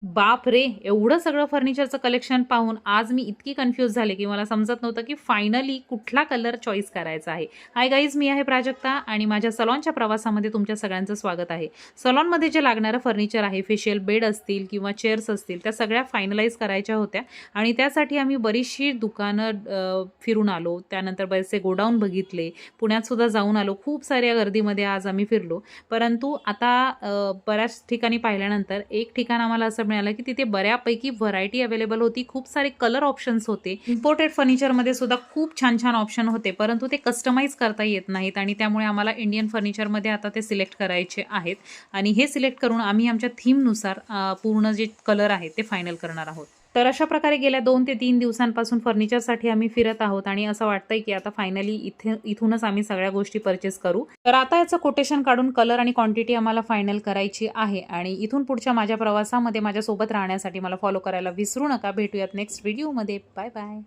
बाप रे! एवढं सगळं फर्निचरचं कलेक्शन पाहून आज मी इतकी कन्फ्यूज झाले, की मला समजत नव्हतं, की फायनली कुठला कलर चॉईस करायचा आहे. हाय गाईज, मी आहे प्राजक्ता आणि माझ्या सलॉनच्या प्रवासामध्ये तुमच्या सगळ्यांचं स्वागत आहे. सलॉनमध्ये जे लागणारं फर्निचर आहे, फेशियल बेड असतील किंवा चेअर्स असतील, त्या सगळ्या फायनलाइज करायच्या होत्या आणि त्यासाठी आम्ही बरीचशी दुकानं फिरून आलो. त्यानंतर बरेचसे गोडाऊन बघितले. पुण्यात सुद्धा जाऊन आलो. खूप साऱ्या गर्दीमध्ये आज आम्ही फिरलो. परंतु आता बऱ्याच ठिकाणी पाहिल्यानंतर एक ठिकाण आम्हाला असं मिळालं की तिथे बऱ्यापैकी व्हरायटी अवेलेबल होती. खूप सारे कलर ऑप्शन्स होते. इम्पोर्टेड फर्निचरमध्ये सुद्धा खूप छान छान ऑप्शन होते, परंतु ते कस्टमाइज करता येत नाहीत आणि त्यामुळे आम्हाला इंडियन फर्निचरमध्ये आता ते सिलेक्ट करायचे आहेत आणि हे सिलेक्ट करून आम्ही आमच्या थीमनुसार पूर्ण जे कलर आहेत ते फायनल करणार आहोत. तर अशा प्रकारे गेल्या 2 ते 3 दिवसांपासून फर्निचरसाठी आम्ही फिरत आहोत आणि असं वाटतंय की आता फायनली इथूनच आम्ही सगळ्या गोष्टी परचेस करू. तर आता याचं कोटेशन काढून कलर आणि क्वांटिटी आम्हाला फायनल करायची आहे आणि इथून पुढच्या माझ्या प्रवासामध्ये माझ्यासोबत राहण्यासाठी मला फॉलो करायला विसरू नका. भेटूयात नेक्स्ट व्हिडिओमध्ये. Bye bye.